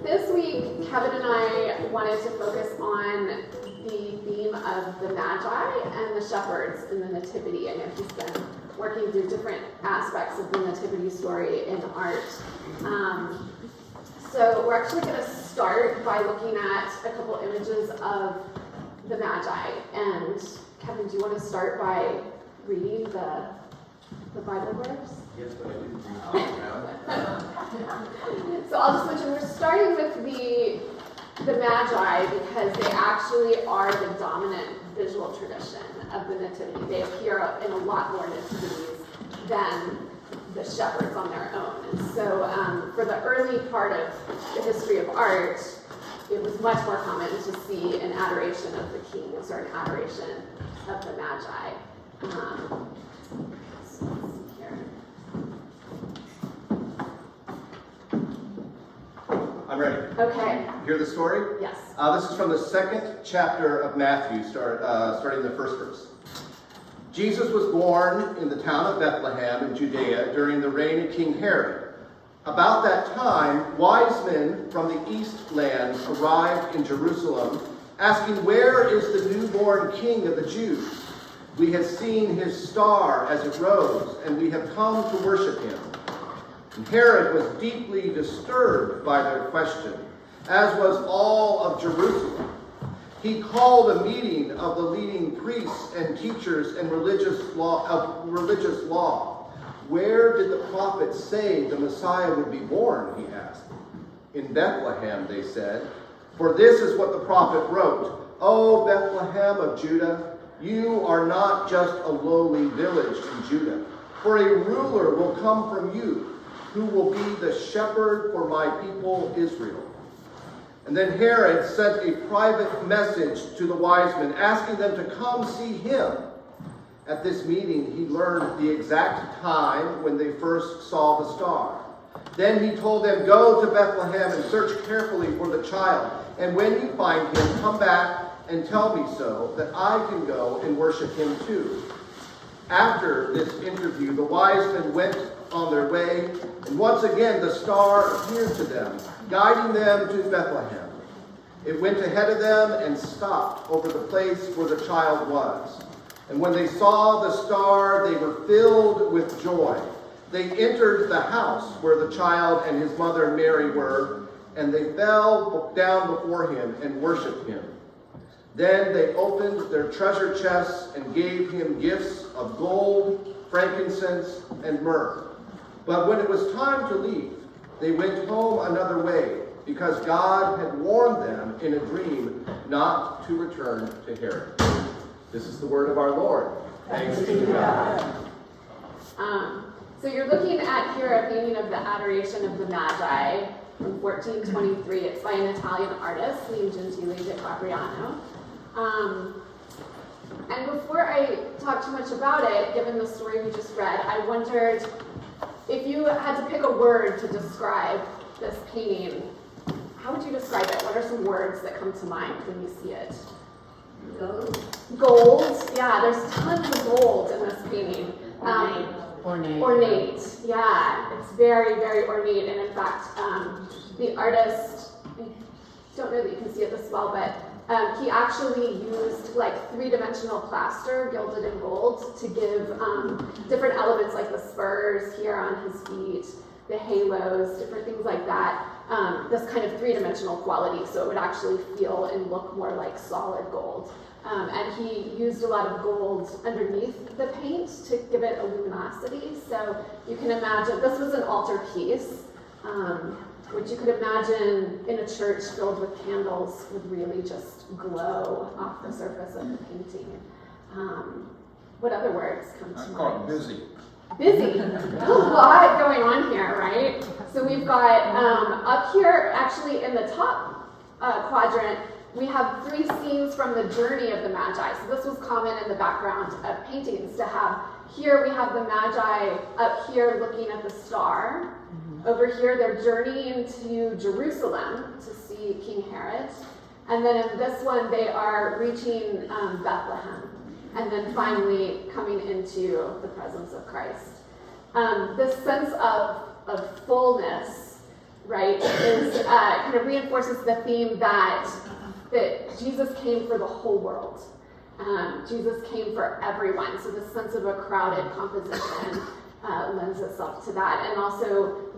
this week, Kevin and I wanted to focus on the theme of the Magi and the shepherds in the nativity. I know he's been working through different aspects of the nativity story in art. So we're actually going to start by looking at a couple images of the Magi. And Kevin, do you want to start by reading the Bible verse? Yes, but I didn't. So I'll just mention we're starting with the Magi because they actually are the dominant visual tradition of the nativity. They appear in a lot more nativities than the shepherds on their own. And so for the early part of the history of art, it was much more common to see an adoration of the kings or an adoration of the Magi. I'm ready. Okay. Hear the story? Yes. This is from the second chapter of Matthew, starting the first verse. Jesus was born in the town of Bethlehem in Judea during the reign of King Herod. About that time, wise men from the east land arrived in Jerusalem, asking, "Where is the newborn King of the Jews? We have seen his star as it rose, and we have come to worship him." And Herod was deeply disturbed by their question, as was all of Jerusalem. He called a meeting of the leading priests and teachers and religious law. "Where did the prophets say the Messiah would be born?" he asked. "In Bethlehem," they said, "for this is what the prophet wrote. O Bethlehem of Judah, you are not just a lowly village in Judah, for a ruler will come from you, who will be the shepherd for my people Israel." And then Herod sent a private message to the wise men, asking them to come see him. At this meeting, he learned the exact time when they first saw the star. Then he told them, "Go to Bethlehem and search carefully for the child. And when you find him, come back and tell me so, that I can go and worship him too." After this interview, the wise men went on their way, and once again the star appeared to them, guiding them to Bethlehem. It went ahead of them and stopped over the place where the child was. And when they saw the star, they were filled with joy. They entered the house where the child and his mother Mary were, and they fell down before him and worshipped him. Then they opened their treasure chests and gave him gifts of gold, frankincense, and myrrh. But when it was time to leave, they went home another way, because God had warned them in a dream not to return to Herod. This is the word of our Lord. Thanks be to God. So you're looking at here a painting of the Adoration of the Magi from 1423. It's by an Italian artist named Gentile di Fabriano. And before I talk too much about it, given the story we just read, I wondered if you had to pick a word to describe this painting, how would you describe it? What are some words that come to mind when you see it? Gold. Yeah, there's tons of gold in this painting. Ornate. Yeah, it's very, very ornate. And in fact, the artist, I don't know that you can see it this well, but he actually used like three-dimensional plaster gilded in gold to give different elements like the spurs here on his feet, the halos, different things like that, this kind of three-dimensional quality, so it would actually feel and look more like solid gold. And he used a lot of gold underneath the paint to give it a luminosity. So you can imagine, this was an altar piece, which you could imagine in a church filled with candles would really just glow off the surface of the painting. What other words come to mind? I call it busy. Busy. There's a lot going on here, right? So we've got up here, actually in the top quadrant, we have three scenes from the journey of the Magi. So this was common in the background of paintings to have. Here we have the Magi up here looking at the star. Over here they're journeying to Jerusalem to see King Herod. And then in this one they are reaching Bethlehem. And then finally coming into the presence of Christ. This sense of fullness right, is kind of reinforces the theme that Jesus came for the whole world. Jesus came for everyone, so the sense of a crowded composition lends itself to that. And also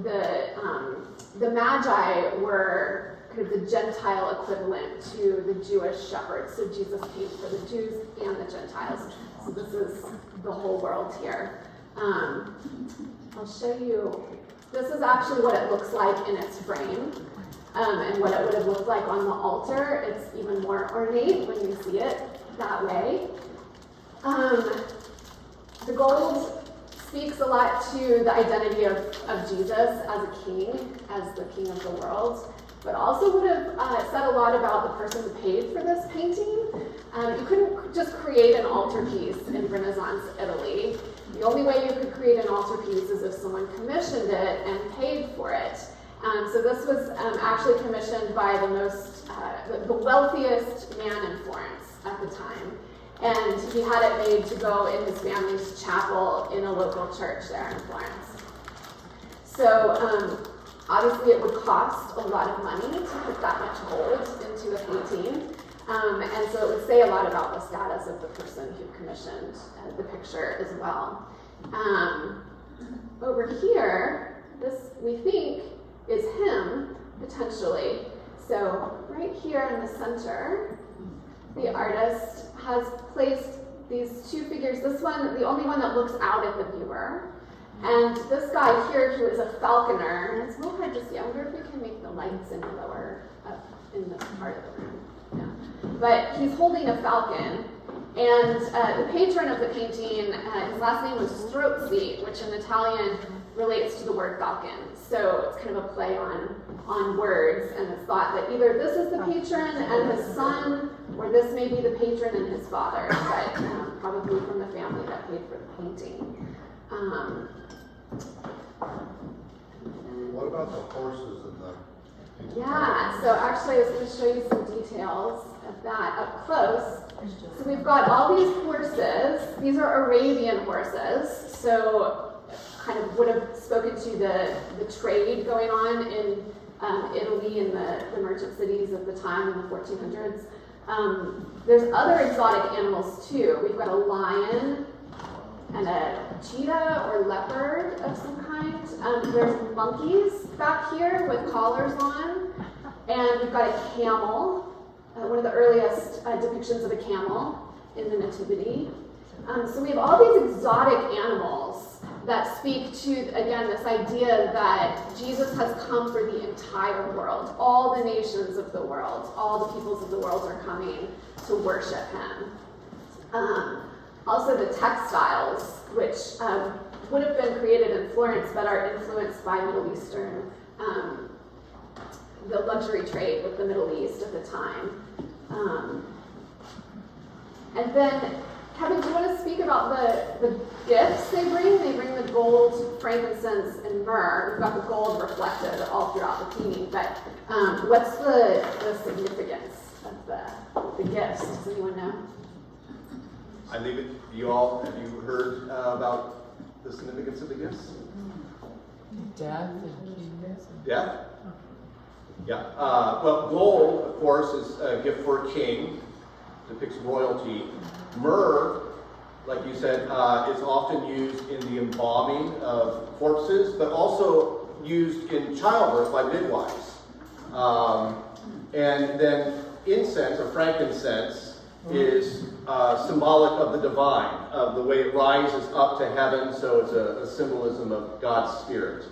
the Magi were kind of the Gentile equivalent to the Jewish shepherds. So Jesus came for the Jews and the Gentiles. So this is the whole world here. I'll show you. This is actually what it looks like in its frame, and what it would have looked like on the altar. It's even more ornate when you see it that way. The gold speaks a lot to the identity of Jesus as a king, as the king of the world, but also would have said a lot about the person who paid for this painting. You couldn't just create an altarpiece in Renaissance Italy. The only way you could create an altarpiece is if someone commissioned it and paid for it. So this was actually commissioned by the wealthiest man in Florence at the time. And he had it made to go in his family's chapel in a local church there in Florence. So obviously it would cost a lot of money to put that much gold into a painting. And so it would say a lot about the status of the person who commissioned the picture as well. Over here, this we think is him, potentially. So right here in the center, the artist has placed these two figures. This one, the only one that looks out at the viewer. And this guy here, who is a falconer, and it's a little hard to see. I wonder if we can make the lights any lower up in this part of the room. Yeah. But he's holding a falcon, and the patron of the painting, his last name was Strozzi, which in Italian relates to the word falcon. So it's kind of a play on words, and it's thought that either this is the patron and his son, or this may be the patron and his father, but probably from the family that paid for the painting. What about the horses and the... Yeah, so actually I was going to show you some details of that up close. So we've got all these horses. These are Arabian horses, so kind of would have spoken to the trade going on in Italy and the merchant cities of the time in the 1400s. There's other exotic animals too. We've got a lion and a cheetah or leopard of some kind. There's monkeys back here with collars on. And we've got a camel, one of the earliest depictions of a camel in the Nativity. So we have all these exotic animals that speak to, again, this idea that Jesus has come for the entire world. All the nations of the world, all the peoples of the world are coming to worship him. Also the textiles, which would have been created in Florence but are influenced by Middle Eastern, the luxury trade with the Middle East at the time. And then, Kevin, do you want to speak about the gifts they bring? They bring the gold, frankincense, and myrrh. We've got the gold reflected all throughout the painting, but what's the significance of the gifts? Does anyone know? I leave it to you all. Have you heard about the significance of the gifts? Death and Death? Yeah. Well, gold, of course, is a gift for a king. Depicts royalty. Myrrh, like you said, is often used in the embalming of corpses, but also used in childbirth by midwives. And then incense, or frankincense, is symbolic of the divine, of the way it rises up to heaven, so it's a symbolism of God's Spirit.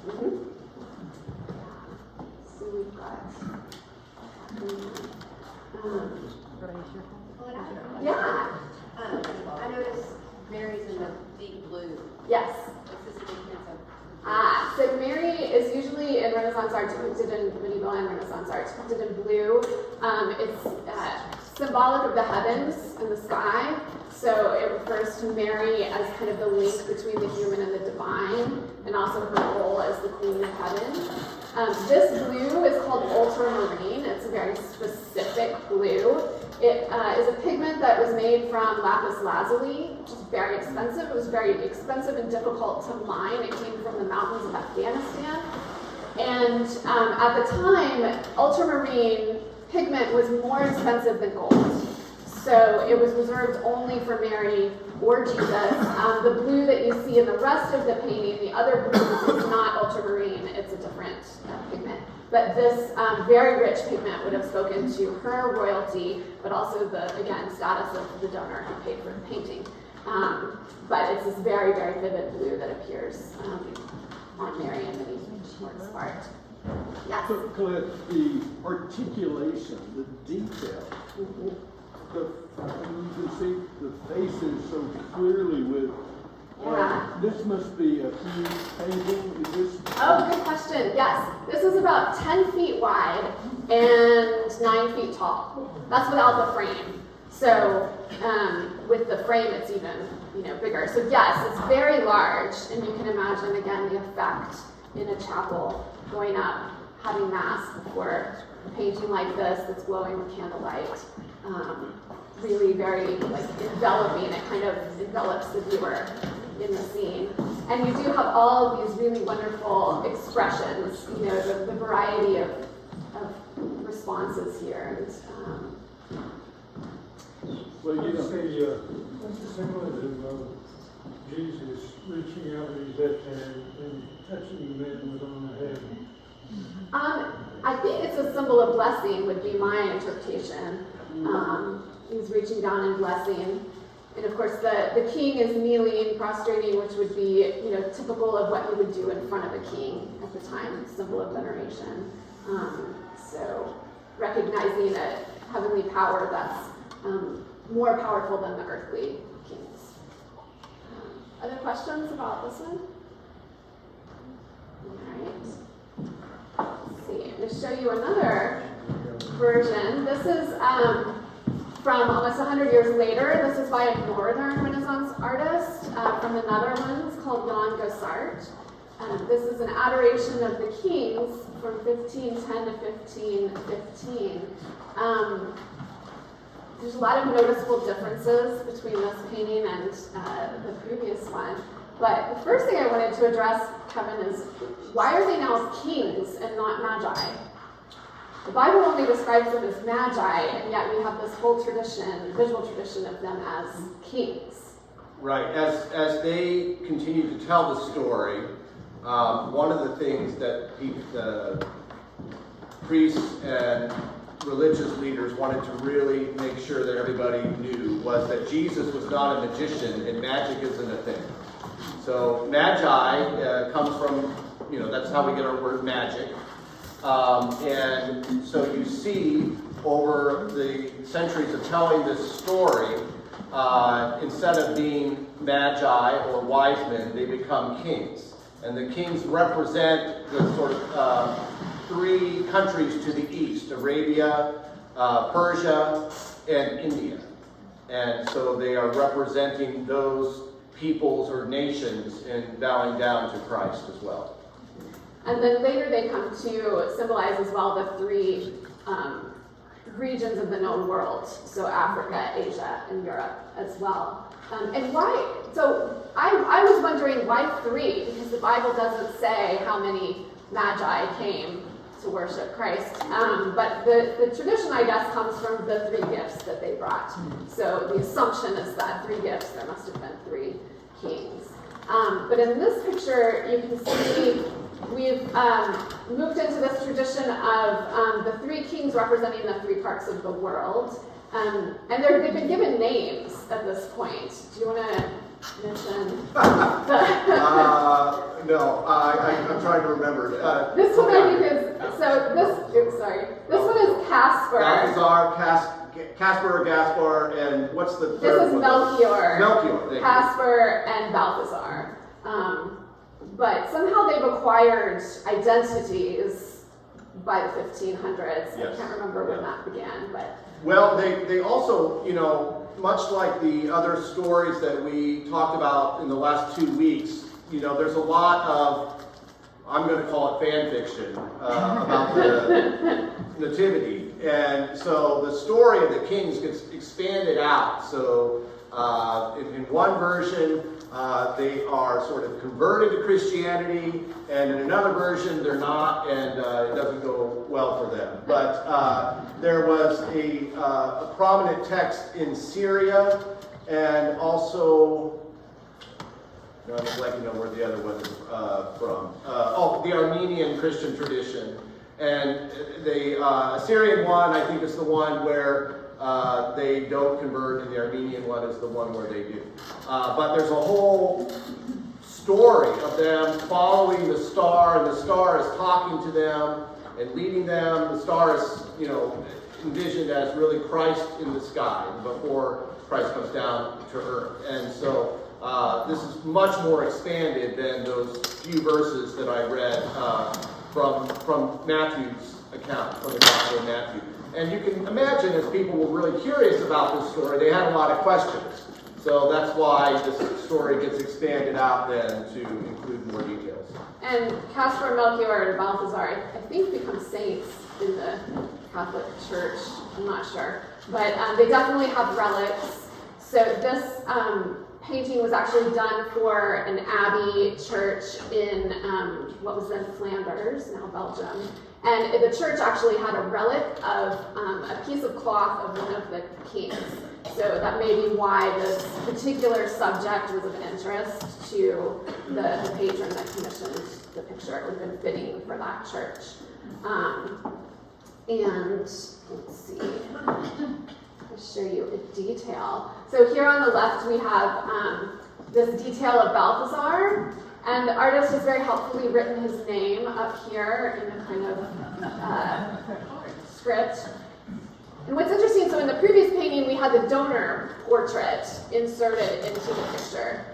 Mm-hmm. So we've got... yeah. I noticed Mary's in the deep blue. Yes. What's the significance of? So Mary is usually in Renaissance art depicted in medieval and Renaissance art depicted in blue. It's symbolic of the heavens and the sky. So it refers to Mary as kind of the link between the human and the divine, and also her role as the Queen of Heaven. This blue is called ultramarine. It's a very specific blue. It is a pigment that was made from lapis lazuli, which is very expensive. It was very expensive and difficult to mine. It came from the mountains of Afghanistan. And at the time, ultramarine pigment was more expensive than gold. So it was reserved only for Mary or Jesus. The blue that you see in the rest of the painting, the other blues, is not ultramarine, it's a different pigment. But this very rich pigment would have spoken to her royalty, but also the, again, status of the donor who paid for the painting. But it's this very, very vivid blue that appears on Mary and Minnie Moore's part. Yes? So, Colette, the articulation, the detail, you can see the faces so clearly with, this must be a huge painting. Is this? Oh, good question. Yes. This is about 10 feet wide and 9 feet tall. That's without the frame. So with the frame, it's even bigger. So yes, it's very large, and you can imagine again the effect in a chapel going up, having mass before a painting like this that's glowing with candlelight. Really very enveloping. It kind of envelops the viewer in the scene. And you do have all of these really wonderful expressions, the variety of responses here. And, well, you say similar to Jesus reaching out with his left hand and touching the man with on the head. I think it's a symbol of blessing would be my interpretation. He's reaching down and blessing. And of course the king is kneeling, prostrating, which would be typical of what you would do in front of a king at the time, symbol of veneration. So recognizing a heavenly power that's more powerful than the earthly kings. Other questions about this one? All right. Let's see. I'm going to show you another version. This is from almost 100 years later. This is by a Northern Renaissance artist from the Netherlands called Jan Gossart. This is an adoration of the kings from 1510 to 1515. There's a lot of noticeable differences between this painting and the previous one. But the first thing I wanted to address, Kevin, is why are they now kings and not magi? The Bible only describes them as magi, and yet we have this whole tradition, visual tradition of them as kings. Right. As they continue to tell the story, one of the things that the priests and religious leaders wanted to really make sure that everybody knew was that Jesus was not a magician and magic isn't a thing. So magi comes from, that's how we get our word magic. And so you see over the centuries of telling this story, instead of being magi or wise men, they become kings. And the kings represent the sort of three countries to the east, Arabia, Persia, and India. And so they are representing those peoples or nations and bowing down to Christ as well. And then later they come to symbolize as well the three regions of the known world, so Africa, Asia, and Europe as well. And why, so I was wondering why three, because the Bible doesn't say how many magi came to worship Christ, but the tradition, I guess, comes from the three gifts that they brought. So the assumption is that three gifts, there must have been three kings. But in this picture, you can see we've moved into this tradition of the three kings representing the three parts of the world. And they've been given names at this point. Do you want to mention? No, I'm trying to remember. This one I think is, this one is Casper. Casper, Gaspar, and what's the third one? This is Melchior. Melchior, Casper and Balthazar. But somehow they've acquired identities by the 1500s. Yes. I can't remember when that began, but. Well, they also, much like the other stories that we talked about in the last 2 weeks, there's a lot of, I'm going to call it fan fiction about the nativity. And so the story of the kings gets expanded out. So in one version, they are sort of converted to Christianity, and in another version they're not, and it doesn't go well for them. But there was a prominent text in Syria, and also, no, I'm blanking on where the other one is from. The Armenian Christian tradition. And the Assyrian one, I think, is the one where they don't convert, and the Armenian one is the one where they do. But there's a whole story of them following the star, and the star is talking to them and leading them. The star is, envisioned as really Christ in the sky before Christ comes down to earth. And so this is much more expanded than those few verses that I read from Matthew's account, from the Gospel of Matthew. And you can imagine, as people were really curious about this story, they had a lot of questions. So that's why this story gets expanded out then to include more details. And Castor, Melchior, and Balthazar, I think, become saints in the Catholic Church. I'm not sure. But they definitely have relics. So this painting was actually done for an abbey church in what was then Flanders, now Belgium. And the church actually had a relic of a piece of cloth of one of the kings. So that may be why this particular subject was of interest to the patron that commissioned the picture. It would have been fitting for that church. And let's see. I'll show you a detail. So here on the left we have this detail of Balthazar, and the artist has very helpfully written his name up here in a kind of script. And what's interesting, so in the previous painting we had the donor portrait inserted into the picture.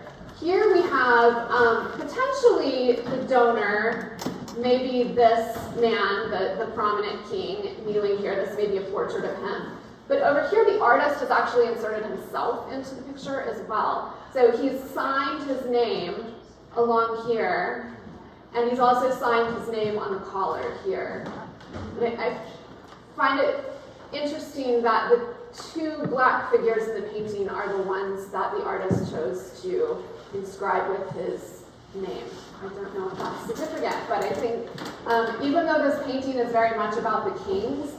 Here we have potentially the donor, maybe this man, the prominent king kneeling here. This may be a portrait of him. But over here, the artist has actually inserted himself into the picture as well. So he's signed his name along here, and he's also signed his name on the collar here. And I find it interesting that the two black figures in the painting are the ones that the artist chose to inscribe with his name. I don't know if that's significant, but I think even though this painting is very much about the kings,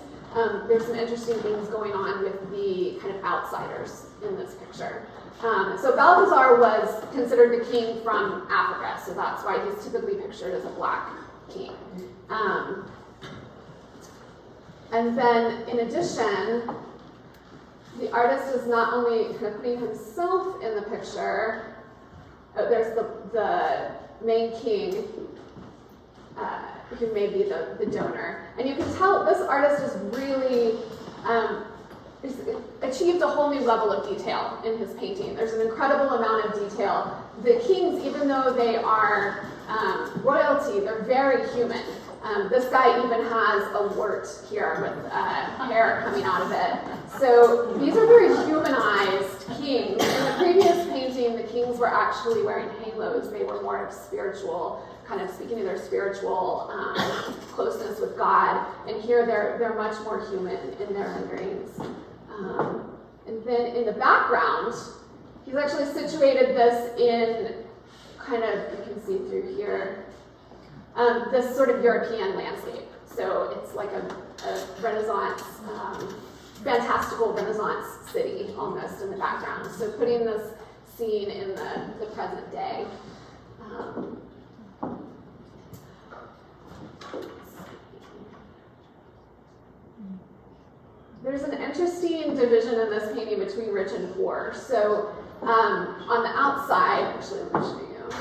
there's some interesting things going on with the kind of outsiders in this picture. So Balthazar was considered the king from Africa, so that's why he's typically pictured as a black king. And then, in addition, the artist is not only kind of putting himself in the picture. There's the main king, who may be the donor. And you can tell this artist has really achieved a whole new level of detail in his painting. There's an incredible amount of detail. The kings, even though they are royalty, they're very human. This guy even has a wart here with hair coming out of it. So these are very humanized kings. In the previous painting, the kings were actually wearing halos. They were more of spiritual, kind of speaking of their spiritual closeness with God. And here they're much more human in their renderings. And then in the background, he's actually situated this in kind of, you can see through here, this sort of European landscape. So it's like a Renaissance, fantastical Renaissance city almost in the background. So putting this scene in the present day. There's an interesting division in this painting between rich and poor. So on the outside, actually let me show you,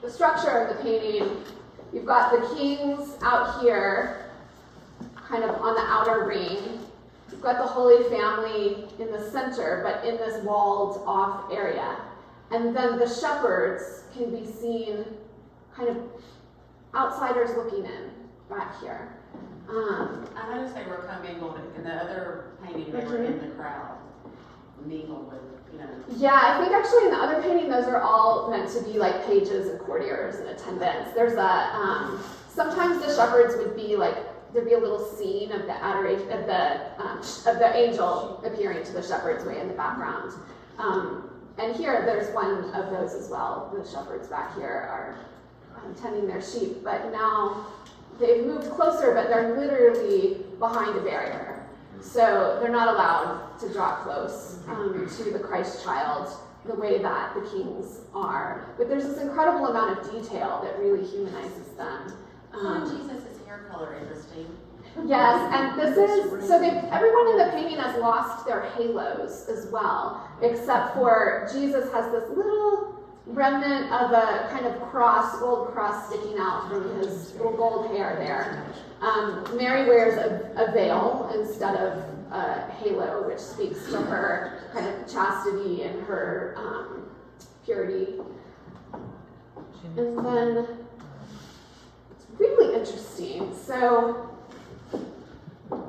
the structure of the painting, you've got the kings out here, kind of on the outer ring. You've got the Holy Family in the center, but in this walled off area. And then the shepherds can be seen kind of outsiders looking in back here. I noticed they were commingled in the other painting. They were in the crowd, mingled with, Yeah, I think actually in the other painting, those are all meant to be like pages and courtiers and attendants. There's a sometimes the shepherds would be like, there'd be a little scene of the adoration of the angel appearing to the shepherds way in the background. And here, there's one of those as well. The shepherds back here are tending their sheep, but now they've moved closer, but they're literally behind a barrier. So they're not allowed to draw close to the Christ child the way that the kings are. But there's this incredible amount of detail that really humanizes them. Jesus' hair color interesting. Yes, and this is, so everyone in the painting has lost their halos as well, except for Jesus has this little remnant of a kind of cross, gold cross sticking out from his little gold hair there. Mary wears a veil instead of a halo, which speaks to her kind of chastity and her purity. And then it's really interesting. So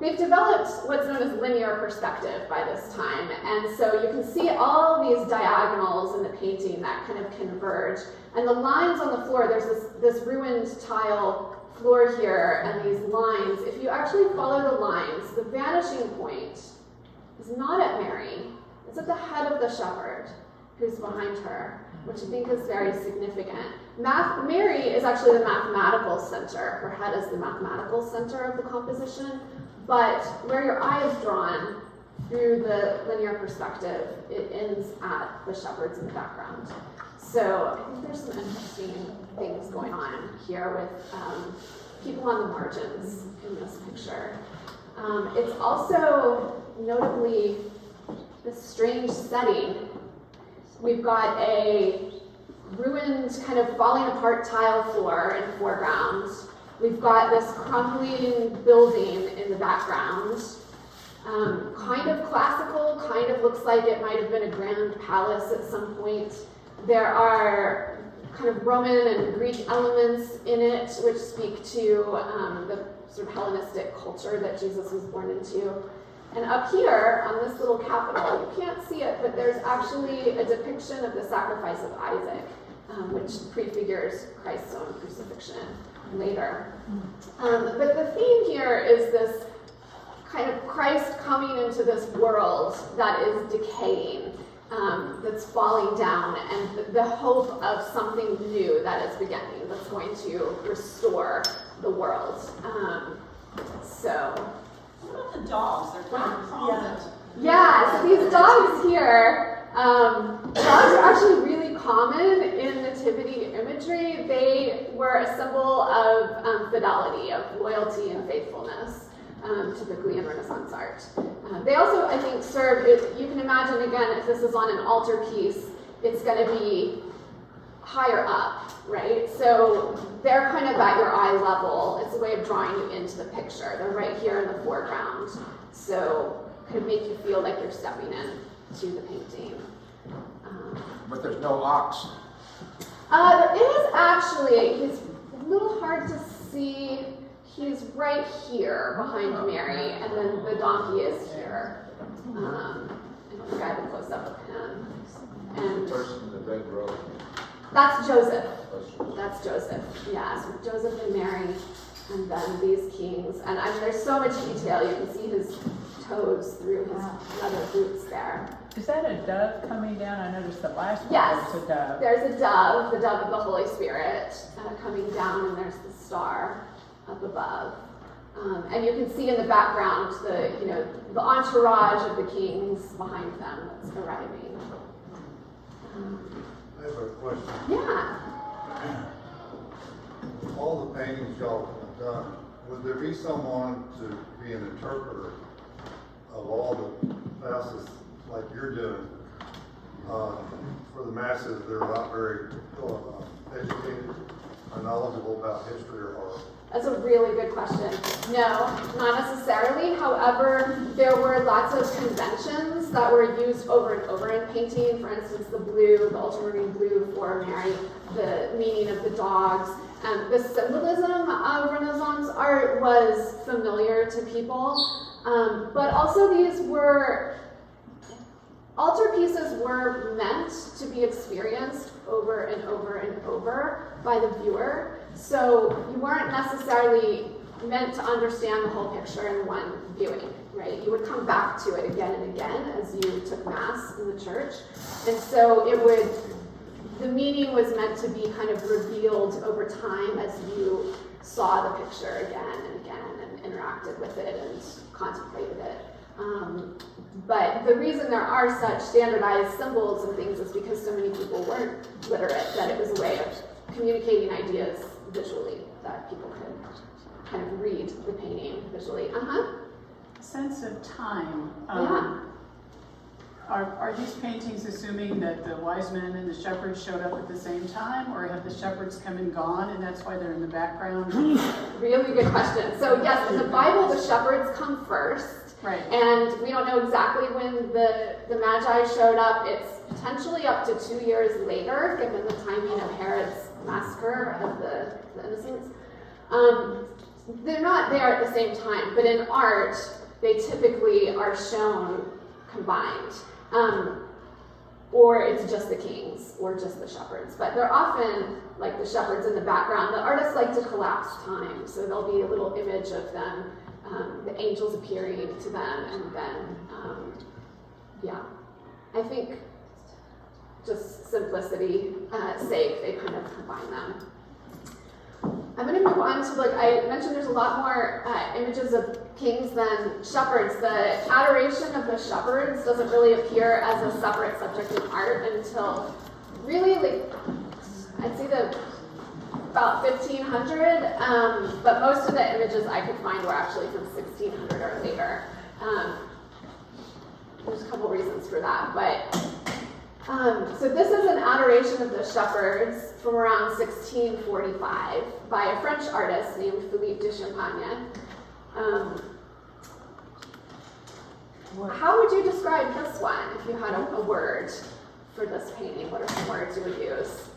they've developed what's known as linear perspective by this time, and so you can see all these diagonals in the painting that kind of converge, and the lines on the floor, there's this ruined tile floor here, and these lines, if you actually follow the lines, the vanishing point is not at Mary, it's at the head of the shepherd who's behind her, which I think is very significant. Mary is actually the mathematical center. Her head is the mathematical center of the composition, but where your eye is drawn through the linear perspective, it ends at the shepherds in the background. So I think there's some interesting things going on here with people on the margins in this picture. It's also notably this strange setting. We've got a ruined, kind of falling apart tile floor in the foreground. We've got this crumbling building in the background. Kind of classical, kind of looks like it might have been a grand palace at some point. There are kind of Roman and Greek elements in it, which speak to the sort of Hellenistic culture that Jesus was born into. And up here on this little capital, you can't see it, but there's actually a depiction of the sacrifice of Isaac, which prefigures Christ's own crucifixion later. But the theme here is this kind of Christ coming into this world that is decaying, that's falling down, and the hope of something new that is beginning, that's going to restore the world. What about the dogs? They're kind of prominent. Yeah, so these dogs here, dogs are actually really common in nativity imagery. They were a symbol of fidelity, of loyalty and faithfulness, typically in Renaissance art. They also, I think, serve, you can imagine, again, if this is on an altarpiece, it's going to be higher up, right? So they're kind of at your eye level. It's a way of drawing you into the picture. They're right here in the foreground. So kind of make you feel like you're stepping in to the painting. But there's no ox. There is actually, he's a little hard to see. He's right here behind Mary, and then the donkey is here. I don't think I have a close-up of him. And The person in the red robe. that's Joseph. That's Joseph. Yeah, so Joseph and Mary, and then these kings. And I mean, there's so much detail. You can see his toes through his leather boots there. Is that a dove coming down? I noticed the last one Yes, was a dove. there's a dove, the dove of the Holy Spirit, coming down, and there's the star up above. And you can see in the background the entourage of the kings behind them that's arriving. I have a question. Yeah. All the paintings y'all have done, would there be someone to be an interpreter of all the passages like you're doing for the masses that are not very educated or knowledgeable about history or art? That's a really good question. No, not necessarily. However, there were lots of conventions that were used over and over in painting. For instance, the blue, the ultramarine blue for Mary, the meaning of the dogs. The symbolism of Renaissance art was familiar to people. But also altarpieces were meant to be experienced over and over and over by the viewer. So you weren't necessarily meant to understand the whole picture in one viewing, right? You would come back to it again and again as you took Mass in the church. And so the meaning was meant to be kind of revealed over time as you saw the picture again and again and interacted with it and contemplated it. But the reason there are such standardized symbols and things is because so many people weren't literate, that it was a way of communicating ideas visually, that people could kind of read the painting visually. Sense of time. Yeah. Are these paintings assuming that the wise men and the shepherds showed up at the same time, or have the shepherds come and gone and that's why they're in the background? Really good question. So yes, in the Bible, the shepherds come first. Right. And we don't know exactly when the Magi showed up. It's potentially up to 2 years later, given the timing of Herod's massacre of the innocents. They're not there at the same time, but in art, they typically are shown combined. Or it's just the kings, or just the shepherds. But they're often like the shepherds in the background. The artists like to collapse time, so there'll be a little image of them, the angels appearing to them, and then, I think just simplicity sake, they kind of combine them. I'm going to move on to, I mentioned there's a lot more images of kings than shepherds. The adoration of the shepherds doesn't really appear as a separate subject in art until really, I'd say about 1500, but most of the images I could find were actually from 1600 or later. There's a couple reasons for that, but so this is an adoration of the shepherds from around 1645 by a French artist named Philippe de Champagne. How would you describe this one if you had a word for this painting? What are some words you would use?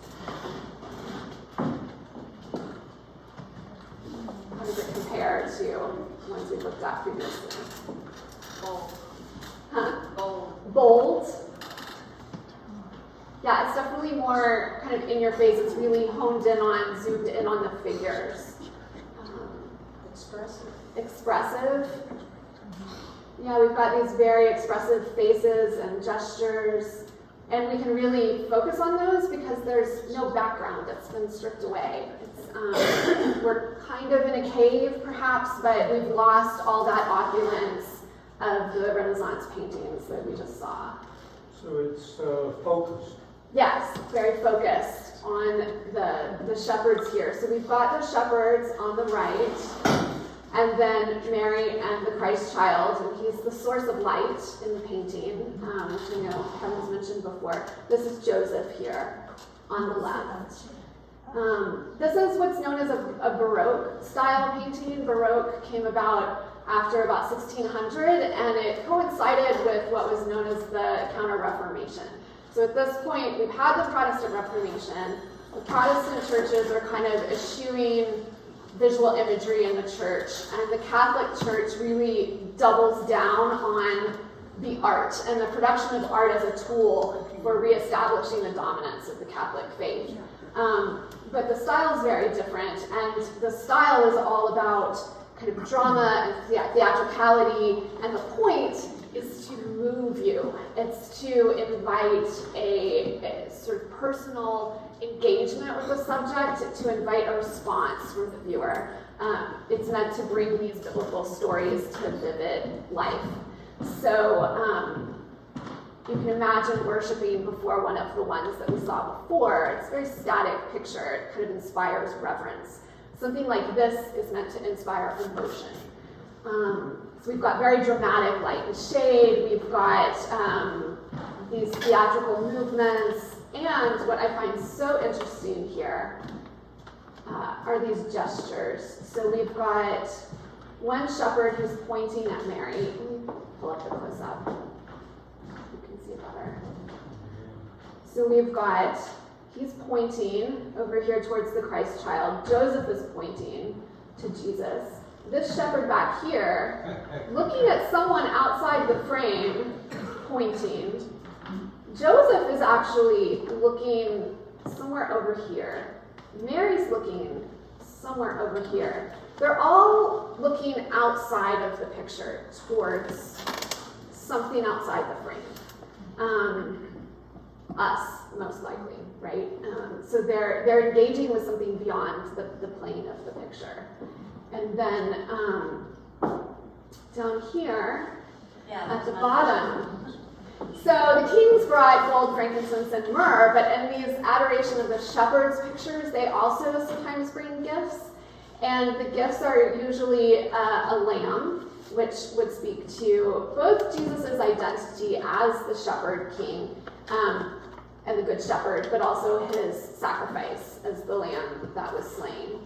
How does it compare to ones we've looked at previously? Bold. Huh? Bold. Bold. Yeah, it's definitely more kind of in your face. It's really honed in on, zoomed in on the figures. Expressive. Yeah, we've got these very expressive faces and gestures, and we can really focus on those because there's no background that's been stripped away. We're kind of in a cave, perhaps, but we've lost all that opulence of the Renaissance paintings that we just saw. So it's focused. Yes, very focused on the shepherds here. So we've got the shepherds on the right, and then Mary and the Christ child, and he's the source of light in the painting, which I know Kevin has mentioned before. This is Joseph here on the left. This is what's known as a Baroque style painting. Baroque came about after about 1600, and it coincided with what was known as the Counter-Reformation. So at this point, we've had the Protestant Reformation. The Protestant churches are kind of eschewing visual imagery in the church, and the Catholic Church really doubles down on the art and the production of art as a tool for reestablishing the dominance of the Catholic faith. But the style is very different, and the style is all about kind of drama and theatricality, and the point is to move you. It's to invite a sort of personal engagement with the subject, to invite a response from the viewer. It's meant to bring these biblical stories to vivid life. So you can imagine worshiping before one of the ones that we saw before. It's a very static picture. It kind of inspires reverence. Something like this is meant to inspire emotion. So we've got very dramatic light and shade. We've got these theatrical movements. And what I find so interesting here are these gestures. So we've got one shepherd who's pointing at Mary. Let me pull up the close-up. You can see better. So we've got, he's pointing over here towards the Christ child. Joseph is pointing to Jesus. This shepherd back here, looking at someone outside the frame, pointing. Joseph is actually looking somewhere over here. Mary's looking somewhere over here. They're all looking outside of the picture towards something outside the frame. Us, most likely, right? So they're engaging with something beyond the plane of the picture. And then down here at the bottom, so the king's brought gold, frankincense, and myrrh, but in these adoration of the shepherds pictures, they also sometimes bring gifts. And the gifts are usually a lamb, which would speak to both Jesus' identity as the shepherd king and the good shepherd, but also his sacrifice as the lamb that was slain.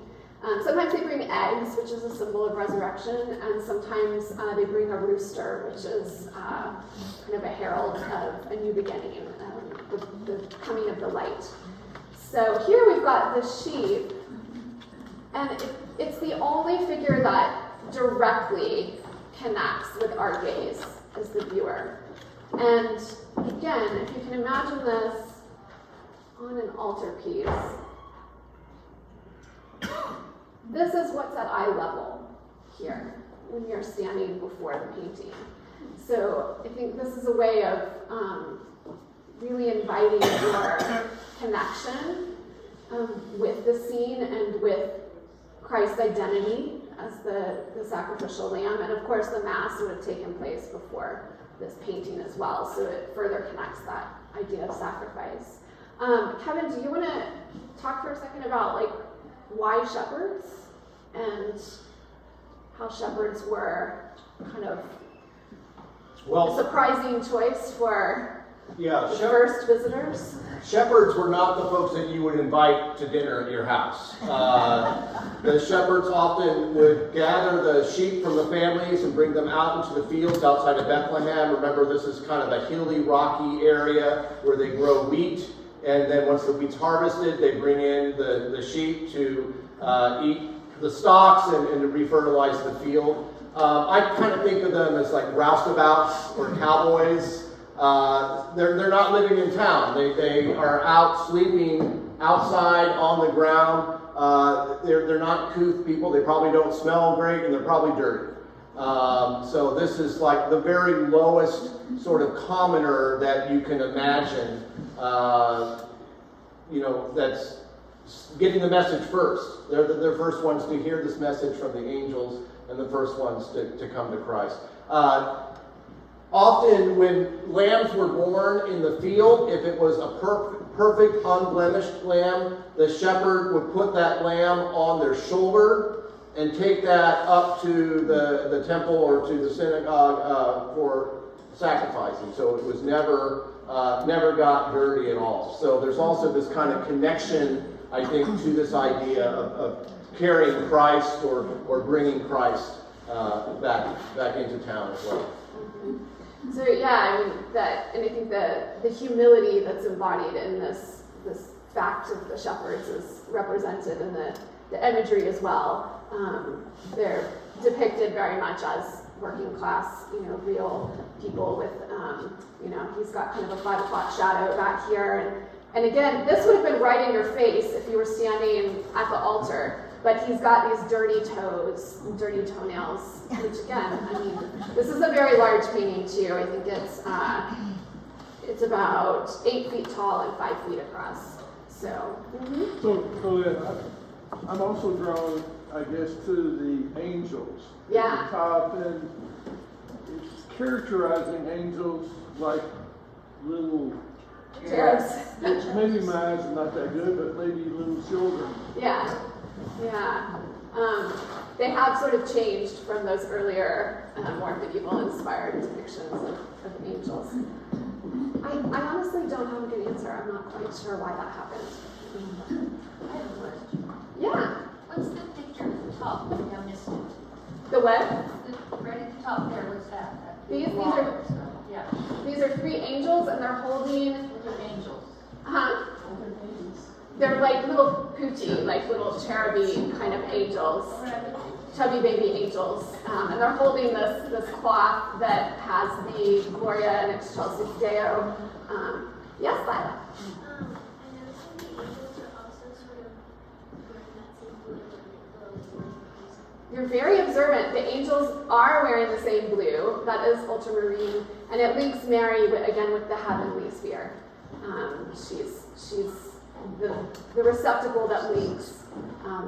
Sometimes they bring eggs, which is a symbol of resurrection, and sometimes they bring a rooster, which is kind of a herald of a new beginning, the coming of the light. So here we've got the sheep, and it's the only figure that directly connects with our gaze as the viewer. And again, if you can imagine this on an altarpiece, this is what's at eye level here when you're standing before the painting. So I think this is a way of really inviting your connection with the scene and with Christ's identity as the sacrificial lamb. And of course, the Mass would have taken place before this painting as well, so it further connects that idea of sacrifice. Kevin, do you want to talk for a second about like why shepherds and how shepherds were kind of a surprising choice for the first visitors? Shepherds were not the folks that you would invite to dinner at your house. The shepherds often would gather the sheep from the families and bring them out into the fields outside of Bethlehem. Remember, this is kind of a hilly, rocky area where they grow wheat. And then once the wheat's harvested, they bring in the sheep to eat the stalks and to refertilize the field. I kind of think of them as like roustabouts or cowboys. They're not living in town. They are out sleeping outside on the ground. They're not couth people. They probably don't smell great, and they're probably dirty. So this is like the very lowest sort of commoner that you can imagine. That's getting the message first. They're the first ones to hear this message from the angels, and the first ones to come to Christ. Often when lambs were born in the field, if it was a perfect, unblemished lamb, the shepherd would put that lamb on their shoulder and take that up to the temple or to the synagogue for sacrificing. So it was never got dirty at all. So there's also this kind of connection, I think, to this idea of carrying Christ or bringing Christ back into town as well. So yeah, I mean and I think the humility that's embodied in this fact of the shepherds is represented in the imagery as well. They're depicted very much as working class, real people with, he's got kind of a 5 o'clock shadow back here. And again, this would have been right in your face if you were standing at the altar. But he's got these dirty toes, dirty toenails, which again, I mean, this is a very large painting too. I think it's about 8 feet tall and 5 feet across. So. Mm-hmm. So Colette, I'm also drawn, I guess, to the angels. Yeah. At the top, and it's characterizing angels like little cherubs. Maybe my eyes are not that good, but maybe little children. Yeah. They have sort of changed from those earlier, more medieval-inspired depictions of angels. I honestly don't have a good answer. I'm not quite sure why that happened. I have a question. Yeah. What's the picture at the top? I missed it. The what? Right at the top there, what's that? These are, yeah. These are 3 angels, and they're holding. They're angels. They're like little putti, like little cheruby kind of angels, chubby baby angels, and they're holding this cloth that has the Gloria and Excelsis Deo. Yes, Lila? I know some of the angels are also sort of wearing that same blue you're very observant. The angels are wearing the same blue. That is ultramarine. And it links Mary, again, with the heavenly sphere. She's the receptacle that links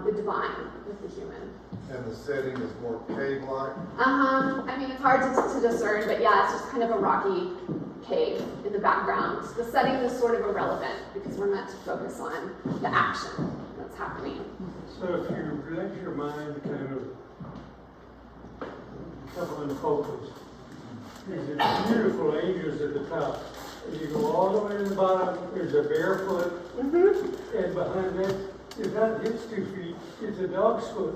the divine with the human. And the setting is more cave-like? I mean, it's hard to discern, but yeah, it's just kind of a rocky cave in the background. The setting is sort of irrelevant because we're meant to focus on the action that's happening. So if you let your mind kind of come unfocused, there's a beautiful angels at the top. If you go all the way to the bottom, there's a barefoot, and behind that, it's not its 2 feet, it's a dog's foot.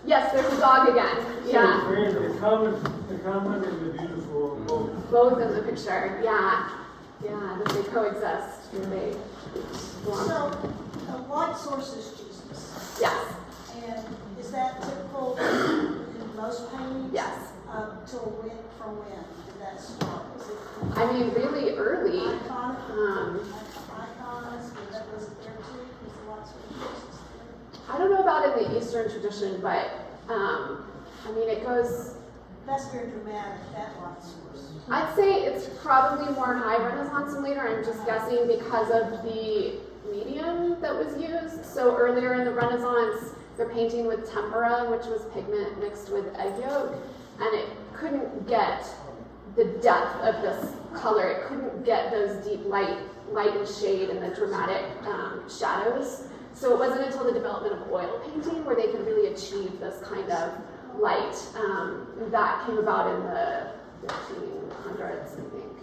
Yes, there's a dog again. Yeah. So the common and the beautiful are Both in the picture. Yeah. Yeah, that they coexist. They belong. So, light source is Jesus. Yes. And is that typical in most paintings? Yes. From when did that start? Was it I mean, really early. icons? Was it there too? Was the light source Jesus there? I don't know about in the Eastern tradition, but I mean, it goes. That's very dramatic, that light source. I'd say it's probably more high Renaissance and later. I'm just guessing because of the medium that was used. So earlier in the Renaissance, they're painting with tempera, which was pigment mixed with egg yolk, and it couldn't get the depth of this color. It couldn't get those deep light and shade and the dramatic shadows. So it wasn't until the development of oil painting where they could really achieve this kind of light. That came about in the 1500s, I think.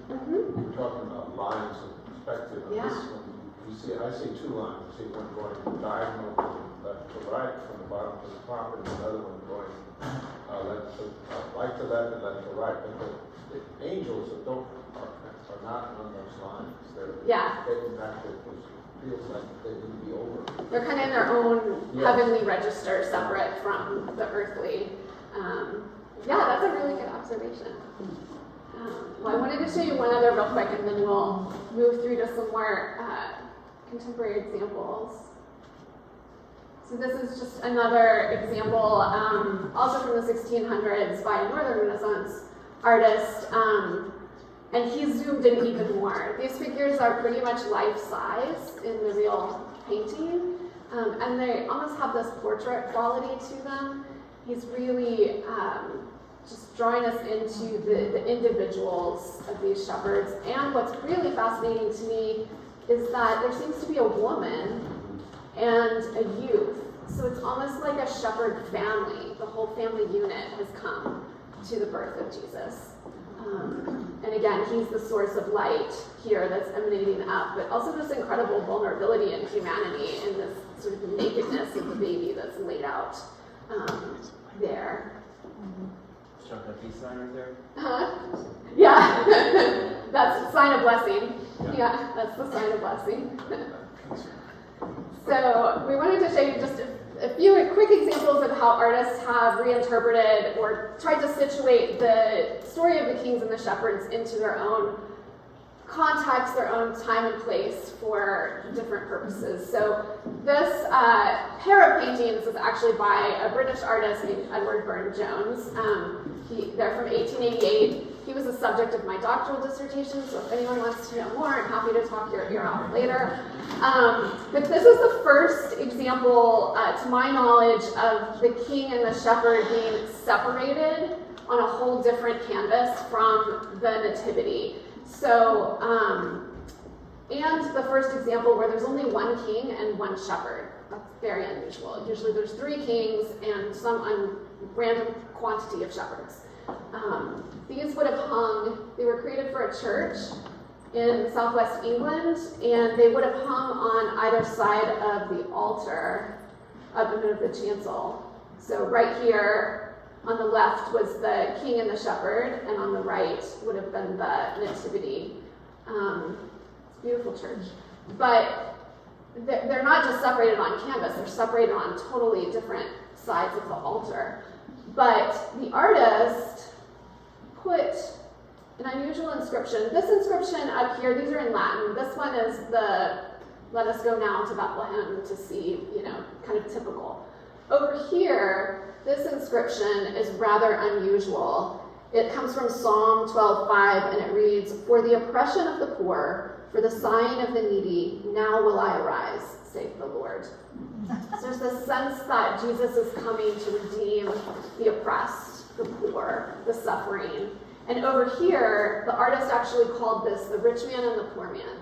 You're talking about lines of perspective. Yeah. This one, I see 2 lines. I see one going diagonal from left to right, from the bottom to the top, and another one going right to left and left to right. But the angels are not on those lines. They're getting back to it. Feels like they need to be over. They're kind of in their own heavenly register, separate from the earthly. That's a really good observation. Well, I wanted to show you one other real quick, and then we'll move through to some more contemporary examples. So this is just another example, also from the 1600s by a Northern Renaissance artist. And he zoomed in even more. These figures are pretty much life-size in the real painting, and they almost have this portrait quality to them. He's really just drawing us into the individuals of these shepherds. And what's really fascinating to me is that there seems to be a woman and a youth. So it's almost like a shepherd family. The whole family unit has come to the birth of Jesus. And again, he's the source of light here that's emanating up, but also this incredible vulnerability and humanity in this sort of nakedness of the baby that's laid out there. Chuck that peace sign right there? Yeah, that's a sign of blessing. Yeah, that's the sign of blessing. So we wanted to show you just a few quick examples of how artists have reinterpreted or tried to situate the story of the kings and the shepherds into their own context, their own time and place for different purposes. So this pair of paintings is actually by a British artist named Edward Burne-Jones. They're from 1888. He was the subject of my doctoral dissertation, so if anyone wants to know more, I'm happy to talk your ear off later. But this is the first example, to my knowledge, of the king and the shepherd being separated on a whole different canvas from the nativity. So, and the first example where there's only one king and one shepherd. That's very unusual. Usually there's 3 kings and some random quantity of shepherds. These would have hung, they were created for a church in southwest England, and they would have hung on either side of the altar up into the chancel. So right here on the left was the king and the shepherd, and on the right would have been the nativity. It's a beautiful church. But they're not just separated on canvas, they're separated on totally different sides of the altar. But the artist put an unusual inscription. This inscription up here, these are in Latin. This one is the "Let us go now to Bethlehem to see," kind of typical. Over here, this inscription is rather unusual. It comes from Psalm 12:5, and it reads, "For the oppression of the poor, for the sighing of the needy, now will I arise, saith the Lord." So there's this sense that Jesus is coming to redeem the oppressed, the poor, the suffering. And over here, the artist actually called this the rich man and the poor man.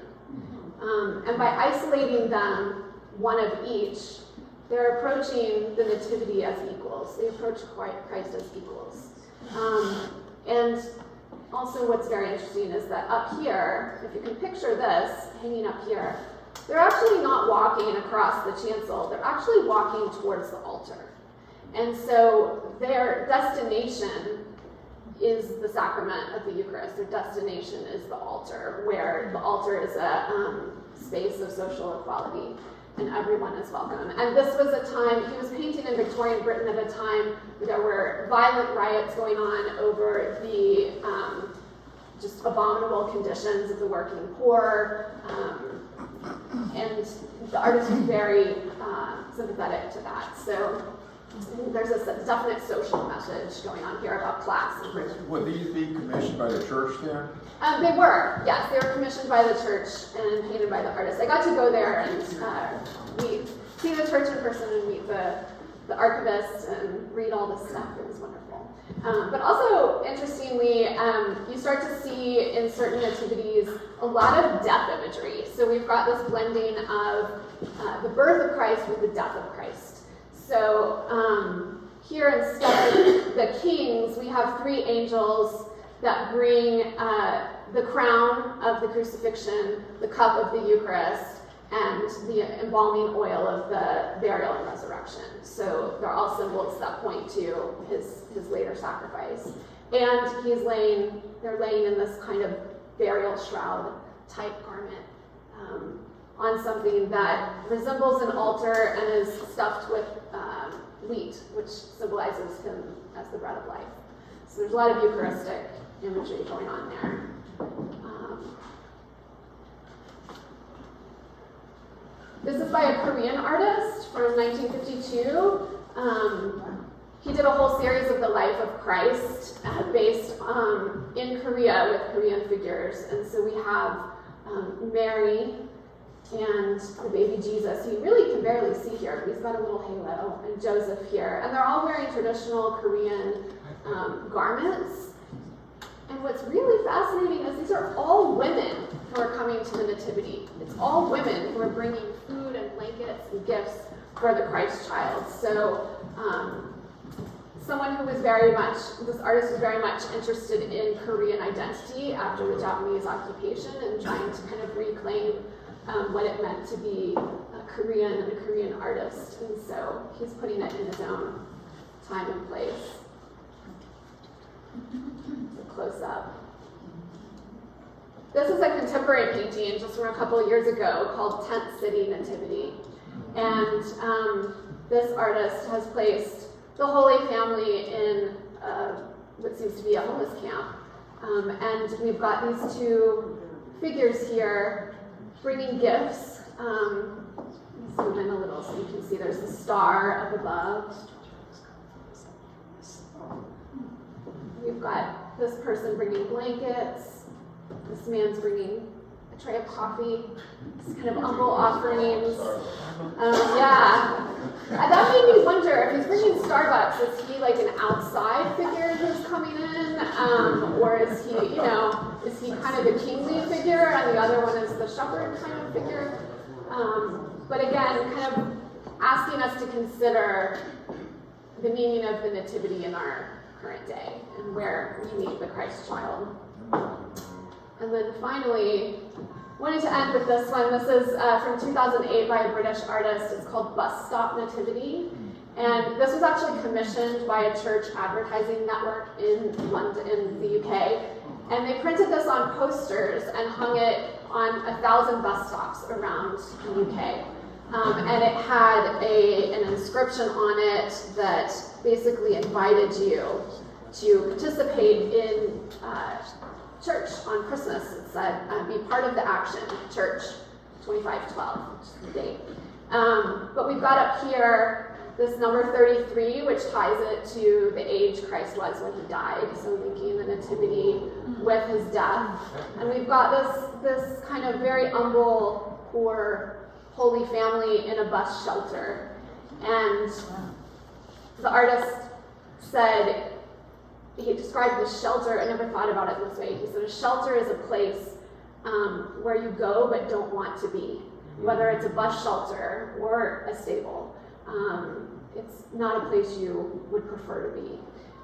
And by isolating them, one of each, they're approaching the nativity as equals. They approach Christ as equals. And also what's very interesting is that up here, if you can picture this hanging up here, they're actually not walking across the chancel. They're actually walking towards the altar. And so their destination is the sacrament of the Eucharist. Their destination is the altar, where the altar is a space of social equality, and everyone is welcome. And this was a time, he was painting in Victorian Britain at a time where there were violent riots going on over the just abominable conditions of the working poor, and the artist was very sympathetic to that. So there's a definite social message going on here about class and privilege. Would these be commissioned by the church then? They were, yes. They were commissioned by the church and painted by the artist. I got to go there and see the church in person and meet the archivist and read all this stuff. It was wonderful. But also, interestingly, you start to see in certain nativities a lot of death imagery. So we've got this blending of the birth of Christ with the death of Christ. So here, instead of the kings, we have three angels that bring the crown of the crucifixion, the cup of the Eucharist, and the embalming oil of the burial and resurrection. So they're all symbols that point to his later sacrifice. And they're laying in this kind of burial shroud type garment on something that resembles an altar and is stuffed with wheat, which symbolizes him as the bread of life. So there's a lot of Eucharistic imagery going on there. This is by a Korean artist from 1952. He did a whole series of the life of Christ based in Korea with Korean figures. And so we have Mary and the baby Jesus, who you really can barely see here, but he's got a little halo, and Joseph here. And they're all wearing traditional Korean garments. And what's really fascinating is these are all women who are coming to the Nativity. It's all women who are bringing food and blankets and gifts for the Christ child. So someone who was this artist was very much interested in Korean identity after the Japanese occupation and trying to kind of reclaim what it meant to be a Korean and a Korean artist. And so he's putting it in his own time and place. Close up. This is a contemporary painting just from a couple of years ago called Tent City Nativity. And this artist has placed the Holy Family in what seems to be a homeless camp. And we've got these two figures here bringing gifts. Zoom in a little so you can see there's a star up above. We've got this person bringing blankets. This man's bringing a tray of coffee. This kind of humble offerings. Yeah. That made me wonder, if he's bringing Starbucks, is he like an outside figure who's coming in? Or is he kind of the kingly figure and the other one is the shepherd kind of figure? But again, kind of asking us to consider the meaning of the nativity in our current day and where we meet the Christ child. And then finally, wanted to end with this one. This is from 2008 by a British artist. It's called Bus Stop Nativity. And this was actually commissioned by a church advertising network in London, in the UK. And they printed this on posters and hung it on 1,000 bus stops around the UK. And it had an inscription on it that basically invited you to participate in church on Christmas. It said, be part of the action, church 2512, which is the date. But we've got up here this number 33, which ties it to the age Christ was when he died, so linking the nativity with his death. And we've got this kind of very humble, poor, holy family in a bus shelter. And the artist said, he described the shelter, I never thought about it this way. He said a shelter is a place where you go but don't want to be, whether it's a bus shelter or a stable. It's not a place you would prefer to be.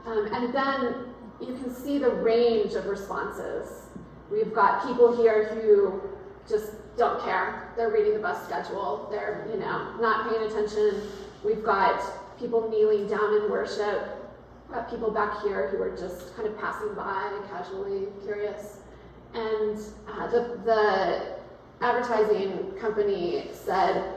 And then you can see the range of responses. We've got people here who just don't care. They're reading the bus schedule. They're, not paying attention. We've got people kneeling down in worship. We've got people back here who are just kind of passing by, casually curious. And the advertising company said,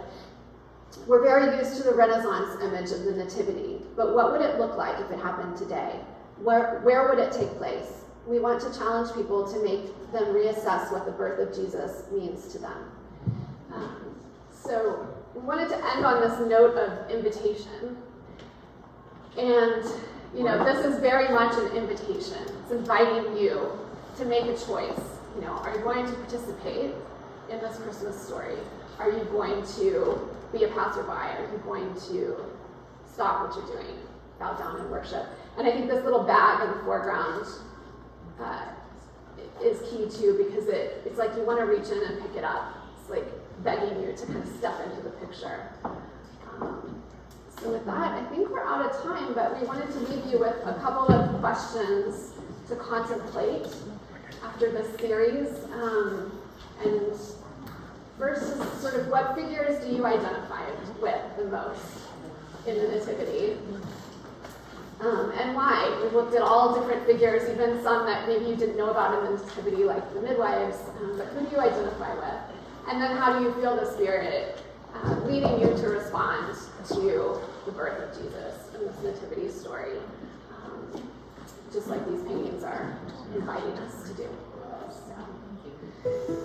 we're very used to the Renaissance image of the Nativity, but what would it look like if it happened today? Where would it take place? We want to challenge people to make them reassess what the birth of Jesus means to them. So we wanted to end on this note of invitation. And, this is very much an invitation. It's inviting you to make a choice. Are you going to participate in this Christmas story? Are you going to be a passerby? Are you going to stop what you're doing, bow down and worship? And I think this little bag in the foreground is key too, because it's like you want to reach in and pick it up. It's like begging you to kind of step into the picture. So with that, I think we're out of time, but we wanted to leave you with a couple of questions to contemplate after this series. And first is sort of, what figures do you identify with the most in the Nativity? And why? We've looked at all different figures, even some that maybe you didn't know about in the Nativity, like the midwives, but who do you identify with? And then how do you feel the Spirit leading you to respond to the birth of Jesus in this Nativity story? Just like these paintings are inviting us to do. So.